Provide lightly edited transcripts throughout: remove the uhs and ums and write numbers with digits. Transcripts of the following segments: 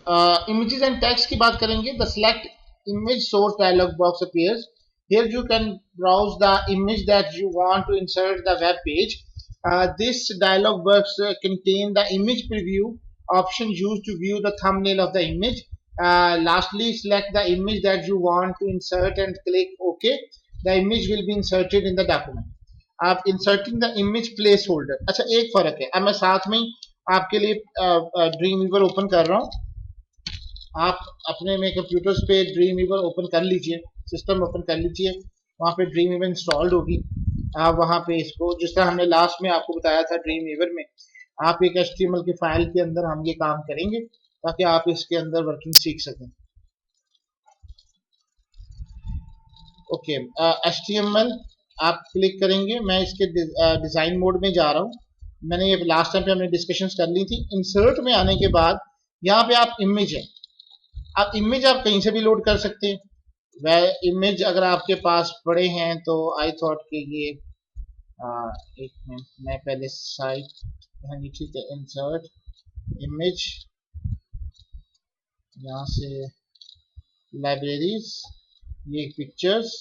Images and text की बात करेंगे. The select image source dialog box appears. Here you can browse the image that you want to insert the web page. This dialog box contain the image preview option used to view the thumbnail of the image. Lastly, select the image that you want to insert and click OK. The image will be inserted in the document. आप inserting the image place holder. अच्छा, एक फर्क है. अब मैं साथ में आपके लिए ड्रीम वीवर ओपन कर रहा हूँ. आप अपने में कंप्यूटर्स पे ड्रीम वीवर ओपन कर लीजिए, सिस्टम ओपन कर लीजिए, वहाँ पे ड्रीम वीवर इंस्टॉल्ड होगी. आप वहाँ पे इसको जिस तरह हमने लास्ट में आपको बताया था ड्रीम वीवर में, आप एक HTML की फाइल के अंदर हम ये काम करेंगे ताकि आप इसके अंदर वर्किंग सीख सकें. ओके, HTML आप क्लिक करेंगे. मैं इसके डिज़ाइन मोड में जा रहा हूँ. मैंने ये लास्ट टाइम पे हमने डिस्कशंस कर ली थी. इंसर्ट में आने के बाद यहाँ पे आप इमेज है. आप इमेज आप कहीं से भी लोड कर सकते हैं. वह इमेज अगर आपके पास पड़े हैं तो आई थॉट कि ये एक मिनट, मैं पहले साइट नीचे से इंसर्ट इमेज, यहाँ से लाइब्रेरीज, ये पिक्चर्स,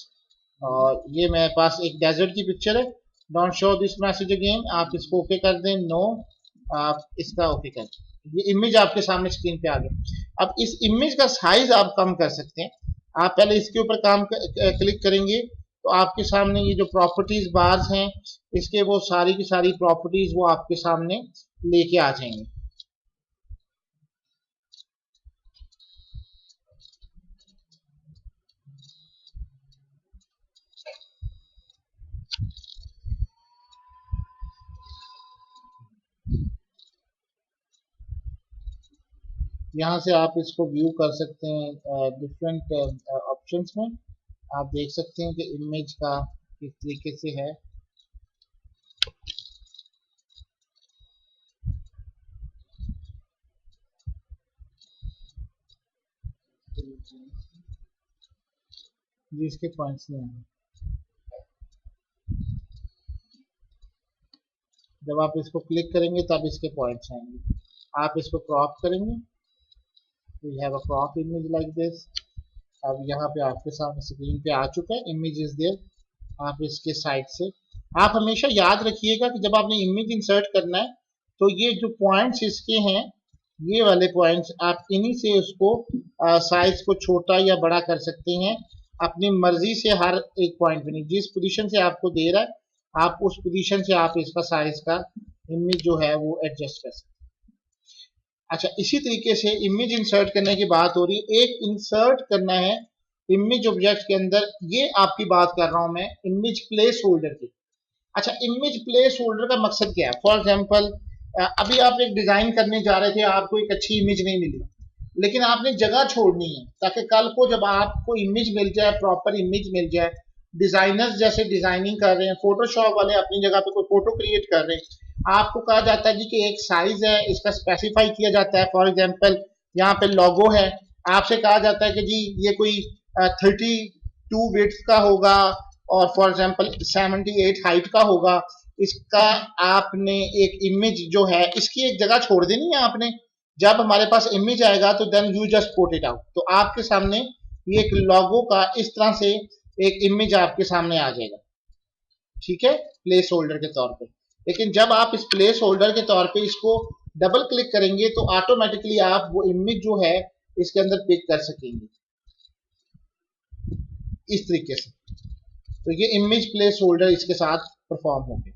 और ये मेरे पास एक डेजर्ट की पिक्चर है. Don't show this message again. आप इसको ओके कर दें. नो, आप इसका ओके कर दें. ये इमेज आपके सामने स्क्रीन पे आ गई. अब इस इमेज का साइज आप कम कर सकते हैं. आप पहले इसके ऊपर क्लिक करेंगे तो आपके सामने ये जो प्रॉपर्टीज बार्स हैं, इसके वो सारी की सारी प्रॉपर्टीज वो आपके सामने लेके आ जाएंगे. यहाँ से आप इसको व्यू कर सकते हैं डिफरेंट ऑप्शंस में. आप देख सकते हैं कि इमेज का किस तरीके से है. जी, इसके पॉइंट्स नहीं हैं. जब आप इसको क्लिक करेंगे तब इसके पॉइंट्स आएंगे. आप इसको क्रॉप करेंगे. We have a crop image like this. अब यहाँ पे आपके सामने स्क्रीन पे आ चुका है. Image is there. आप इसके साइड से आप हमेशा याद रखिएगा कि जब आपने इमेज इंसर्ट करना है तो ये जो पॉइंट्स इसके हैं, ये वाले पॉइंट्स आप इन्हीं से उसको साइज को छोटा या बड़ा कर सकते हैं अपनी मर्जी से. हर एक पॉइंट पे नहीं, जिस पोजीशन से आपको दे रहा है आप उस पोजीशन से आप इसका साइज का इमेज जो है वो एडजस्ट कर सकते हैं. अच्छा, इसी तरीके से इमेज इंसर्ट करने की बात हो रही है. एक इंसर्ट करना है इमेज ऑब्जेक्ट के अंदर. ये आपकी बात कर रहा हूं मैं इमेज प्लेस होल्डर की. अच्छा, इमेज प्लेस होल्डर का मकसद क्या है? फॉर एग्जांपल, अभी आप एक डिजाइन करने जा रहे थे, आपको एक अच्छी इमेज नहीं मिली, लेकिन आपने जगह छोड़नी है ताकि कल को जब आपको इमेज मिल जाए, प्रॉपर इमेज मिल जाए. डिजाइनर्स जैसे डिजाइनिंग कर रहे हैं, फोटोशॉप वाले अपनी जगह पे कोई फोटो क्रिएट कर रहे हैं, आपको कहा जाता है जी कि एक साइज है, इसका स्पेसिफाई किया जाता है. फॉर एग्जांपल, यहाँ पे लोगो है, आपसे कहा जाता है कि जी ये कोई 32 विड्थ का होगा और फॉर एग्जांपल 78 हाइट का होगा. इसका आपने एक इमेज जो है इसकी एक जगह छोड़ देनी है आपने. जब हमारे पास इमेज आएगा तो then you just put it out. तो आपके सामने ये एक लोगो का इस तरह से एक इमेज आपके सामने आ जाएगा. ठीक है, प्लेस होल्डर के तौर पे. लेकिन जब आप इस प्लेस होल्डर के तौर पे इसको डबल क्लिक करेंगे तो ऑटोमेटिकली आप वो इमेज जो है इसके अंदर पिक कर सकेंगे इस तरीके से. तो ये इमेज प्लेस होल्डर इसके साथ परफॉर्म होंगे.